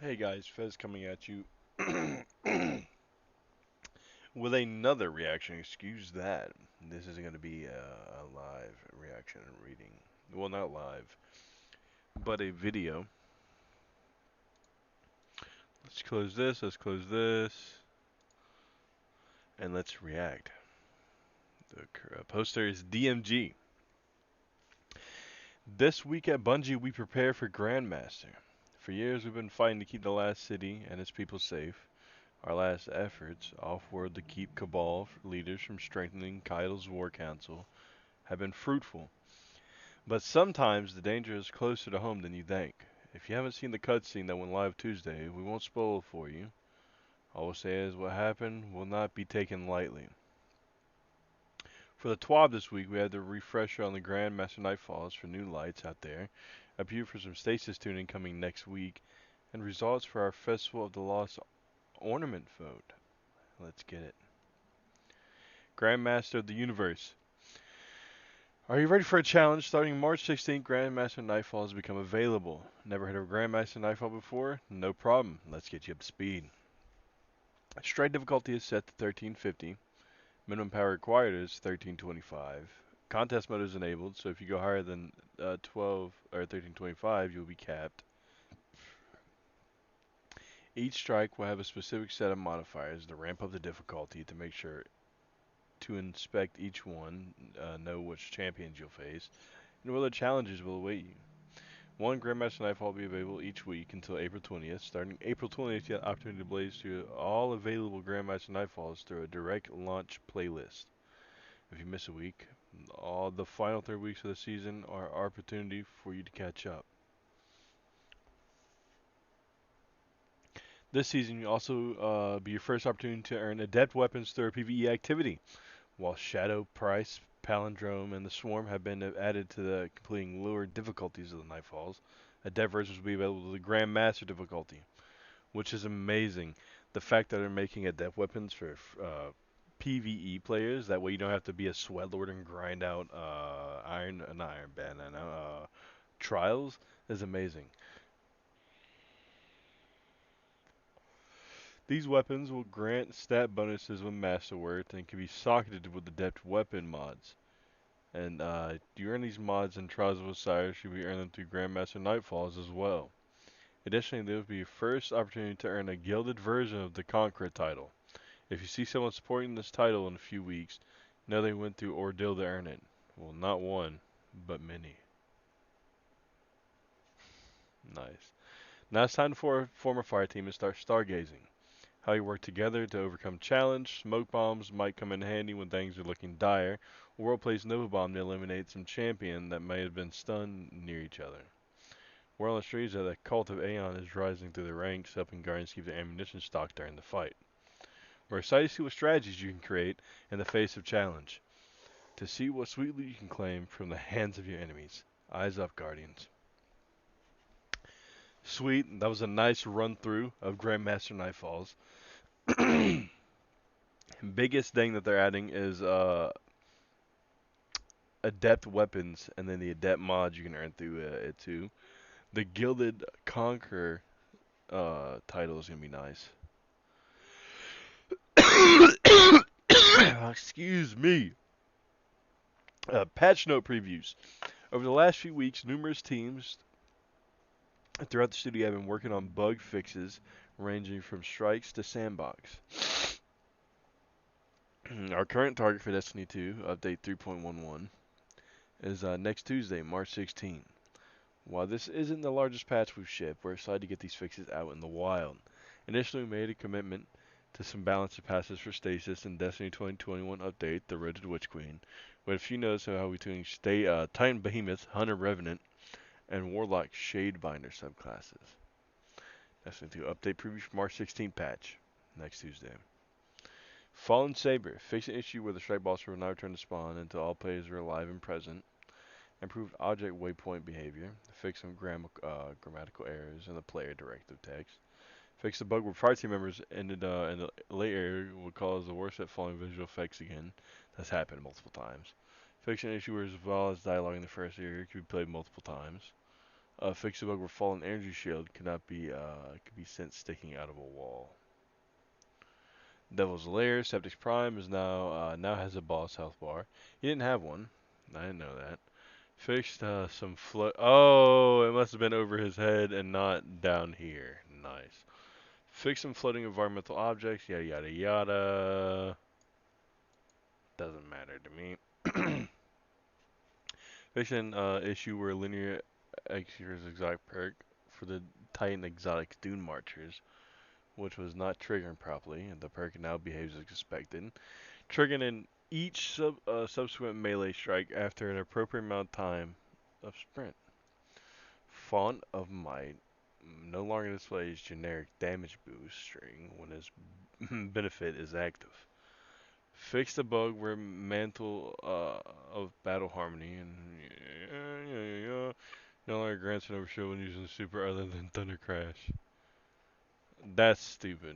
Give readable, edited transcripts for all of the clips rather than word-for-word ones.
Hey guys, Fez coming at you with another reaction. Excuse that. This is going to be a live reaction and reading. Well, not live, but a video. Let's close this, and let's react. The poster is DMG. This week at Bungie, we prepare for Grandmaster. For years, we've been fighting to keep the last city and its people safe. Our last efforts, off-world to keep Cabal leaders from strengthening Kaido's war council, have been fruitful. But sometimes the danger is closer to home than you think. If you haven't seen the cutscene that went live Tuesday, we won't spoil it for you. All we'll say is what happened will not be taken lightly. For the TWAB this week, we had the refresher on the Grandmaster Nightfalls for new lights out there, a preview for some stasis tuning coming next week, and results for our Festival of the Lost Ornament vote. Let's get it. Grandmaster of the Universe. Are you ready for a challenge? Starting March 16th, Grandmaster Nightfall has become available. Never heard of Grandmaster Nightfall before? No problem. Let's get you up to speed. Strike difficulty is set to 1350. Minimum power required is 1325. Contest mode is enabled, so if you go higher than 12 or 1325, you'll be capped. Each strike will have a specific set of modifiers to ramp up the difficulty to make sure to inspect each one, know which champions you'll face, and what other challenges will await you. One Grandmaster Nightfall will be available each week until April 20th. Starting April 20th, you have the opportunity to blaze through all available Grandmaster Nightfalls through a direct launch playlist. If you miss a week, all the final 3 weeks of the season are our opportunity for you to catch up. This season will also be your first opportunity to earn adept weapons through a PvE activity. While Shadow, Price, Palindrome, and the Swarm have been added to the completing lower difficulties of the Nightfalls, adept versions will be available to the Grandmaster difficulty, which is amazing. The fact that they're making adept weapons for PvE players, that way you don't have to be a sweat lord and grind out not Iron Band, I know, trials, is amazing. These weapons will grant stat bonuses with Masterwork and can be socketed with adept weapon mods. And you earn these mods in Trials of Osiris, you'll be earning them through Grandmaster Nightfalls as well. Additionally, there will be your first opportunity to earn a gilded version of the Conqueror title. If you see someone supporting this title in a few weeks, know they went through ordeal to earn it. Well, not one, but many. Nice. Now it's time for form a fire team and start stargazing. How you work together to overcome challenge. Smoke bombs might come in handy when things are looking dire. Or plays Nova Bomb to eliminate some champion that may have been stunned near each other. Word on the streets that the cult of Aeon is rising through the ranks, helping Guardians keep their ammunition stocked during the fight. We're excited to see what strategies you can create in the face of challenge. To see what sweet loot you can claim from the hands of your enemies. Eyes up, Guardians. Sweet, that was a nice run through of Grandmaster Nightfalls. Biggest thing that they're adding is adept weapons, and then the adept mods you can earn through it too. The Gilded Conqueror title is gonna be nice. Excuse me. Patch note previews. Over the last few weeks, numerous teams throughout the studio have been working on bug fixes ranging from strikes to sandbox. Our current target for Destiny 2, update 3.11, is next Tuesday, March 16. While this isn't the largest patch we've shipped, we're excited to get these fixes out in the wild. Initially, we made a commitment to some balanced passes for Stasis and Destiny 2021 update, the Road to the Witch Queen, with a few notes on how we tuning Titan Behemoth, Hunter Revenant, and Warlock Shadebinder subclasses. Destiny 2 update preview for March 16 patch, next Tuesday. Fallen Saber, fix an issue where the strike boss will not return to spawn until all players are alive and present. Improved object waypoint behavior. Fix some grammatical errors in the player directive text. Fix the bug where party members ended in the late area would cause the worst at falling visual effects again. That's happened multiple times. Fix an issue where as well as dialogue in the first area can be played multiple times. Fix a bug where fallen energy shield cannot be could be sent sticking out of a wall. Devil's Lair, Septic's Prime is now has a boss health bar. He didn't have one. I didn't know that. Fixed some float. Oh, it must have been over his head and not down here. Nice. Fix some floating environmental objects. Yada yada yada. Doesn't matter to me. Fix an issue where linear executes exotic perk for the Titan exotic Dune Marchers, which was not triggering properly, and the perk now behaves as expected, triggering in each subsequent melee strike after an appropriate amount of time of sprint. Font of Might no longer displays generic damage boost string when its benefit is active. Fix the bug where Mantle of Battle Harmony and no longer grants an overshield when using super other than Thunder Crash. That's stupid.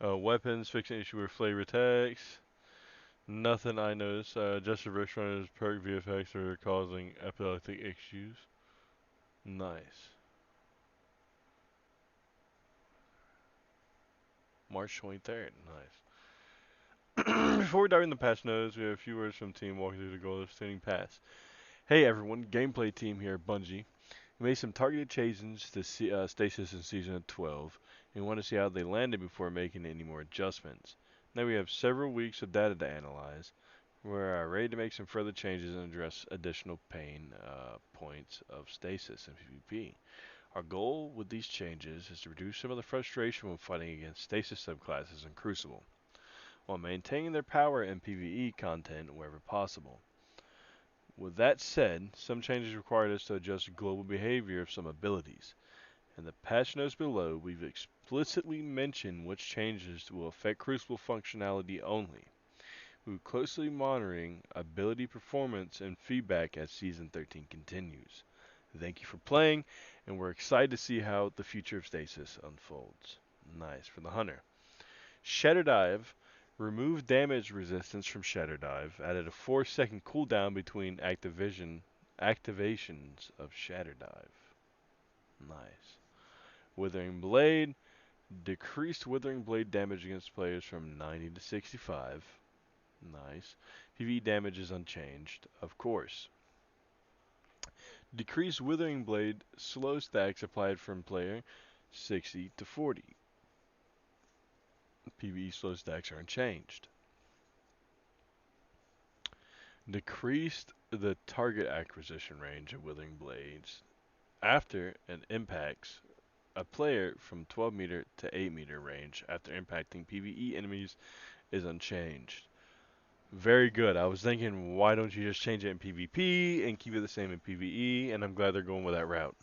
Weapons, fixing issue with flavor attacks. Nothing I noticed. Just a wrist runner's perk VFX are causing epileptic issues. Nice. March 23rd. Nice. Before we dive into patch notes, we have a few words from the team walking through the goal of standing pass. Hey everyone, gameplay team here at Bungie. We made some targeted changes to Stasis in Season 12, and we want to see how they landed before making any more adjustments. Now we have several weeks of data to analyze. We're ready to make some further changes and address additional pain points of Stasis and PvP. Our goal with these changes is to reduce some of the frustration when fighting against Stasis subclasses in Crucible, while maintaining their power and PvE content wherever possible. With that said, some changes required us to adjust global behavior of some abilities. In the patch notes below, we've explicitly mentioned which changes will affect Crucible functionality only. We're closely monitoring ability performance and feedback as Season 13 continues. Thank you for playing, and we're excited to see how the future of Stasis unfolds. Nice for the Hunter. Shatter Dive. Remove damage resistance from Shatter Dive. Added a 4-second cooldown between activations of Shatter Dive. Nice. Withering Blade. Decreased Withering Blade damage against players from 90 to 65. Nice. PvE damage is unchanged, of course. Decreased Withering Blade slow stacks applied from player 60 to 40. PvE slow stacks are unchanged. Decreased the target acquisition range of Withering Blades after it impacts a player from 12 meter to 8 meter range after impacting PvE enemies is unchanged. Very good. I was thinking, why don't you just change it in PvP and keep it the same in PvE? And I'm glad they're going with that route.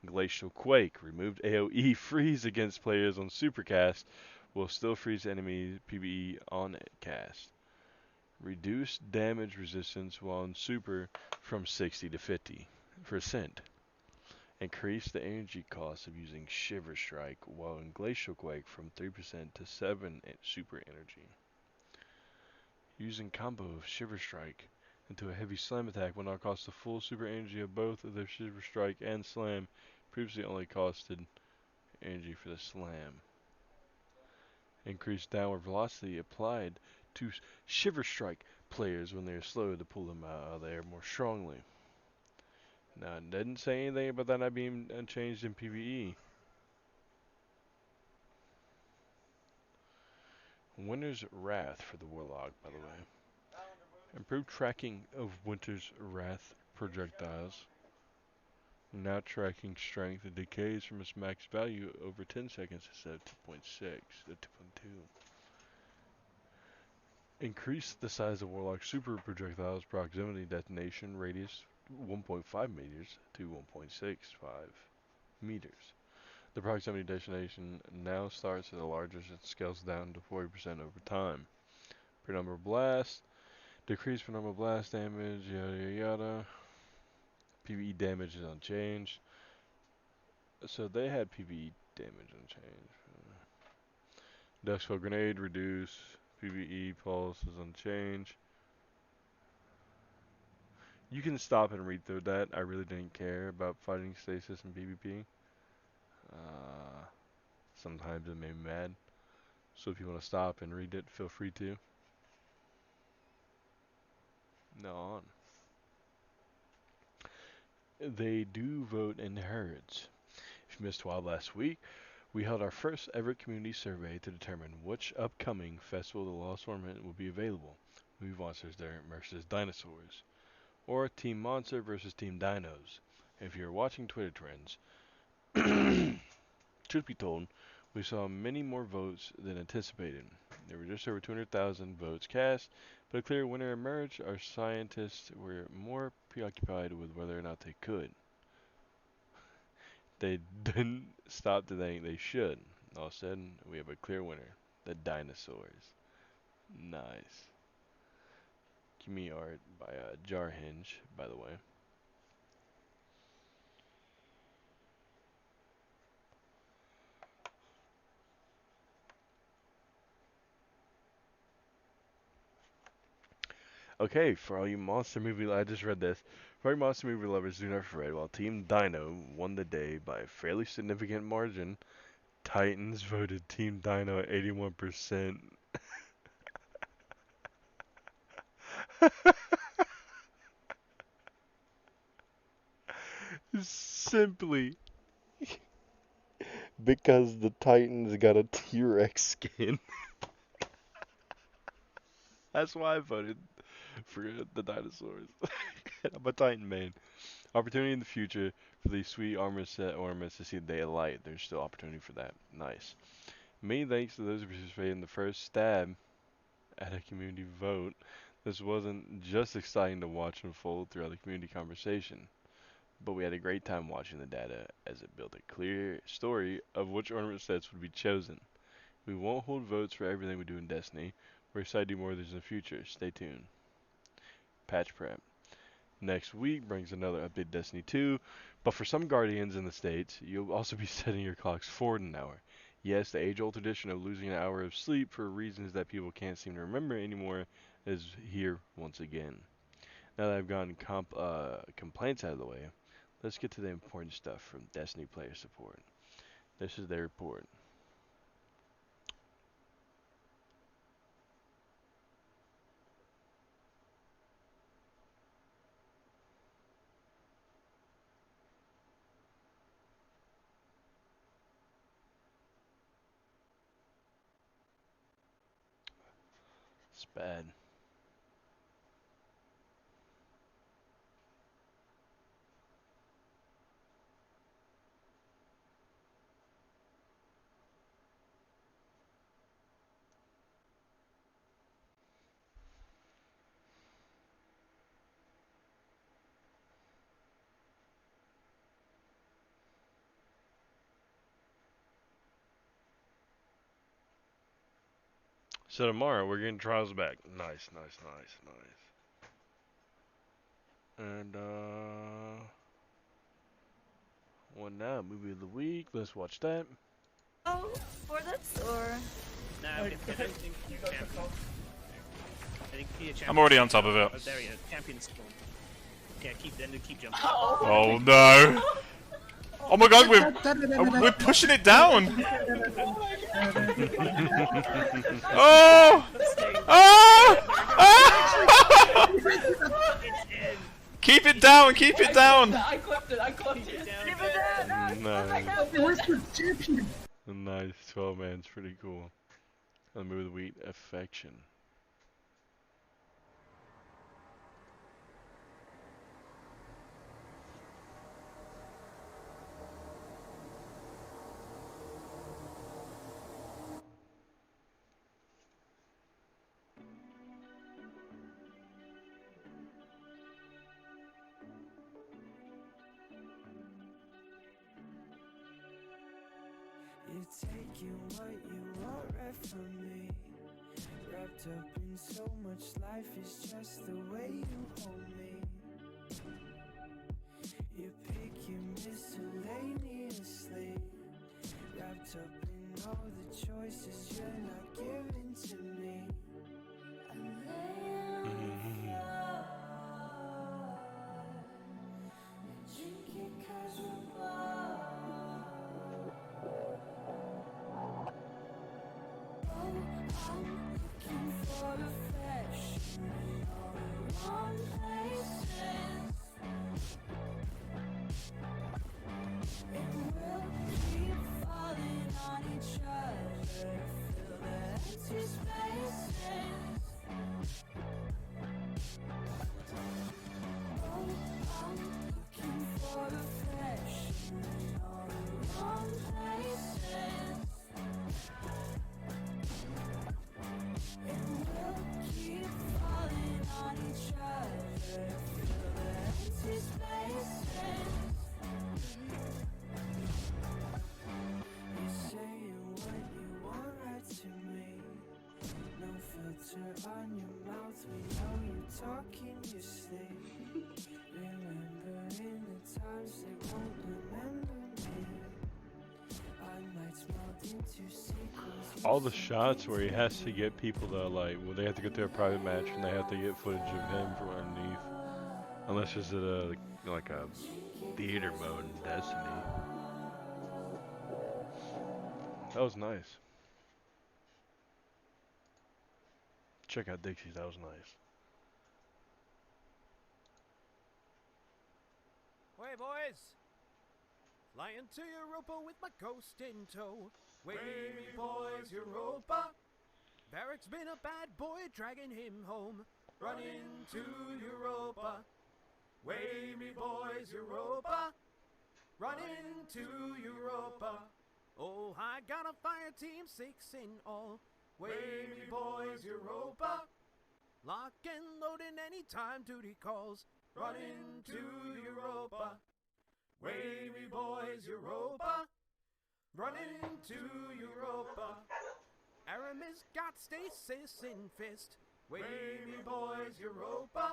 Glacial Quake. Removed AoE freeze against players on Supercast will still freeze enemy PvE on cast. Reduced damage resistance while on Super from 60 to 50%. Increase the energy cost of using Shiver Strike while in Glacial Quake from 3% to 7 super energy. Using combo of Shiver Strike into a heavy slam attack will now cost the full super energy of both of their Shiver Strike and Slam. Previously only costed energy for the Slam. Increased downward velocity applied to Shiver Strike players when they are slow to pull them out of the air more strongly. Now, it didn't say anything about that not being changed in PvE. Winter's Wrath for the Warlock, by the way. Improved tracking of Winter's Wrath projectiles. Now tracking strength and decays from its max value over 10 seconds instead of 2.6 to 2.2. Increase the size of Warlock super projectiles proximity detonation radius 1.5 meters to 1.65 meters. The proximity detonation now starts at the largest and scales down to 40% over time. Penumbra Blast. Decrease Penumbra Blast damage, yada yada yada. PvE damage is unchanged. So they had PvE damage unchanged. Duskfell Grenade reduce. PvE pulse is unchanged. You can stop and read through that. I really didn't care about fighting stasis and PvP. Uh, Sometimes it made me mad. So if you want to stop and read it, feel free to. No on. They do vote in herds. If you missed TWAB last week, we held our first ever community survey to determine which upcoming Festival of the Lost Ornament will be available. Movie Monsters versus Dinosaurs, or Team Monster versus Team Dinos. If you're watching Twitter trends, truth be told, we saw many more votes than anticipated. There were just over 200,000 votes cast, but a clear winner emerged. Our scientists were more preoccupied with whether or not they could. They didn't stop to think they should. All of a sudden, we have a clear winner. The dinosaurs. Nice. Community art by Jarhinge, by the way. Okay, for all you monster movie, I just read this. For all you monster movie lovers, do not fret. While Team Dino won the day by a fairly significant margin, Titans voted Team Dino at 81%. Simply because the Titans got a T-Rex skin. That's why I voted for the dinosaurs. I'm a Titan main. Opportunity in the future for these sweet armor set ornaments to see the day of light. There's still opportunity for that. Nice. Many thanks to those who participated in the first stab at a community vote. This wasn't just exciting to watch unfold throughout the community conversation, but we had a great time watching the data as it built a clear story of which ornament sets would be chosen. We won't hold votes for everything we do in Destiny. We're excited to do more of this in the future. Stay tuned. Patch prep. Next week brings another update Destiny 2, but for some Guardians in the States, you'll also be setting your clocks forward an hour. Yes, the age-old tradition of losing an hour of sleep for reasons that people can't seem to remember anymore is here once again. Now that I've gotten complaints out of the way, let's get to the important stuff from Destiny player support. This is their report. It's bad. So tomorrow we're getting trials back. Nice, nice, nice, nice. And one now, movie of the week. Let's watch that. Oh, for that or No, I don't think you can. I think be a champion. I'm already on top of it. Oh, there we go. Champion spawn. Yeah, keep jumping. Oh no! Oh my god, we're pushing it down! Oh! Oh! Oh! Keep it down! Keep it down! I clipped it. Nice. Nice. 12 man's pretty cool. The movie of the week, Affection. You're taking what you want right from me. Wrapped up in so much life is just the way you hold me. You're picking miscellaneously. Wrapped up in all the choices you're not giving to me. I'm laying on the floor. stuck in your sleep. Remembering the times they won't remember me. Our nights melt into sequels. All the shots where he has to get people to like, well, they have to go through a private match and they have to get footage of him from underneath. Unless it's at a like a theater mode in Destiny. That was nice. Check out Dixie's. That was nice. Hey boys! Flying to Europa with my ghost in tow. Way me boys, Europa. Barrett's been a bad boy, dragging him home. Running to Europa. Way me boys, Europa. Running to Europa. Oh, I got a fire team, 6 in all. Way me boys, Europa. Lock and loading anytime duty calls. Running to Europa. Way me boys, Europa. Running to Europa. Aramis got stasis in fist. Way me boys, Europa.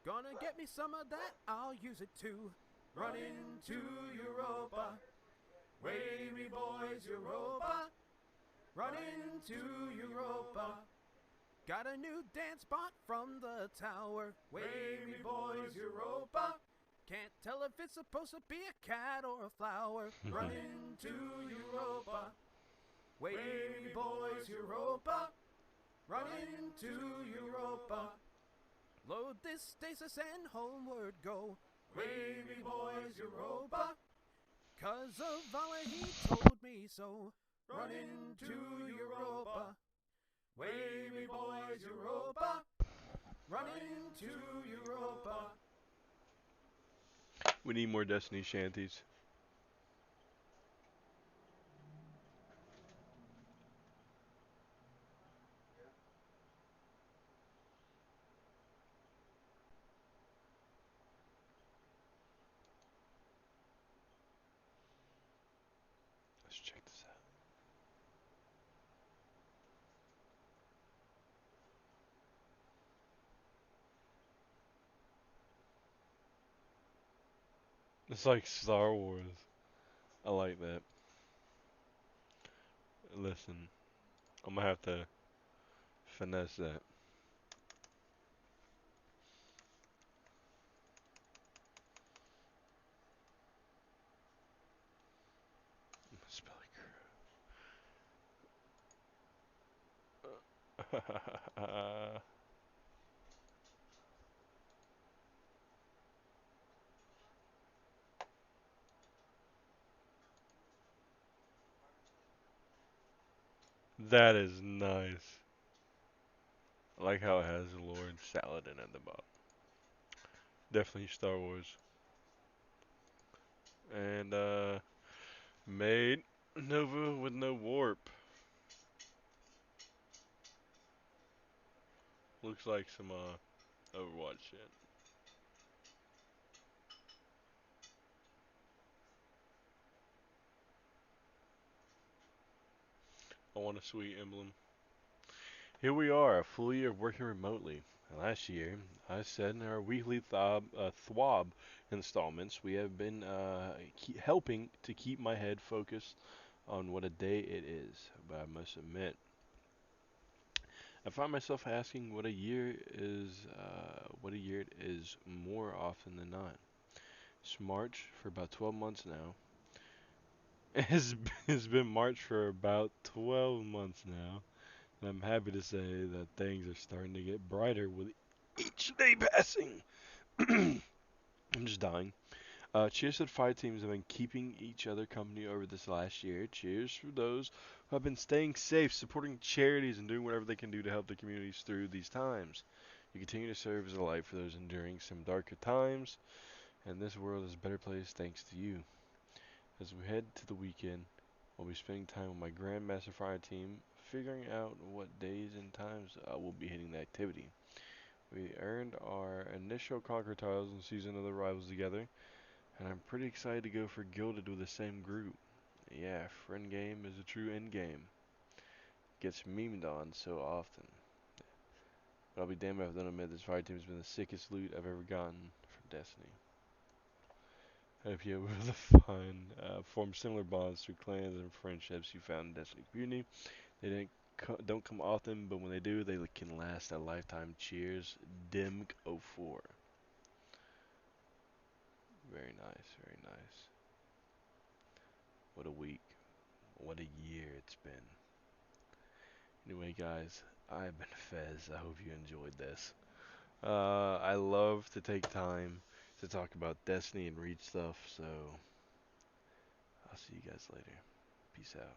Gonna get me some of that, I'll use it too. Running to Europa. Way me boys, Europa. Running to Europa. Got a new dance spot from the tower. Way me boys, Europa. Can't tell if it's supposed to be a cat or a flower. Running to Europa. Way me boys, Europa. Running to Europa. Load this stasis and homeward go. Way me boys, Europa. 'Cause of Vala he told me so. Running to Europa. Way me boys, Europa. Running to Europa. We need more Destiny shanties. Let's check this out. It's like Star Wars. I like that. Listen, I'm gonna have to finesse that. Spell it. That is nice. I like how it has Lord Saladin at the bottom. Definitely Star Wars. And made Nova with no warp. Looks like some Overwatch shit. I want a sweet emblem. Here we are, a full year of working remotely. Last year, I said in our weekly TWAB installments, we have been helping to keep my head focused on what a day it is. But I must admit, I find myself asking what a year it is more often than not. It's March for about 12 months now. It's been March for about 12 months now. And I'm happy to say that things are starting to get brighter with each day passing. I'm just dying. Cheers to the five teams that have been keeping each other company over this last year. Cheers for those who have been staying safe, supporting charities, and doing whatever they can do to help the communities through these times. You continue to serve as a light for those enduring some darker times, and this world is a better place thanks to you. As we head to the weekend, I'll be spending time with my Grandmaster Fire team, figuring out what days and times we'll be hitting the activity. We earned our initial Conquer tiles in Season of the Rivals together, and I'm pretty excited to go for Gilded with the same group. Yeah, friend game is a true end game. Gets memed on so often. But I'll be damned if I don't admit this fire team has been the sickest loot I've ever gotten from Destiny. I hope you able to form similar bonds through clans and friendships you found in Destiny community. They don't come often, but when they do, they can last a lifetime. Cheers, Dimk04. Very nice, very nice. What a week. What a year it's been. Anyway, guys, I've been Fez. I hope you enjoyed this. I love to take time to talk about Destiny and read stuff, so I'll see you guys later. Peace out.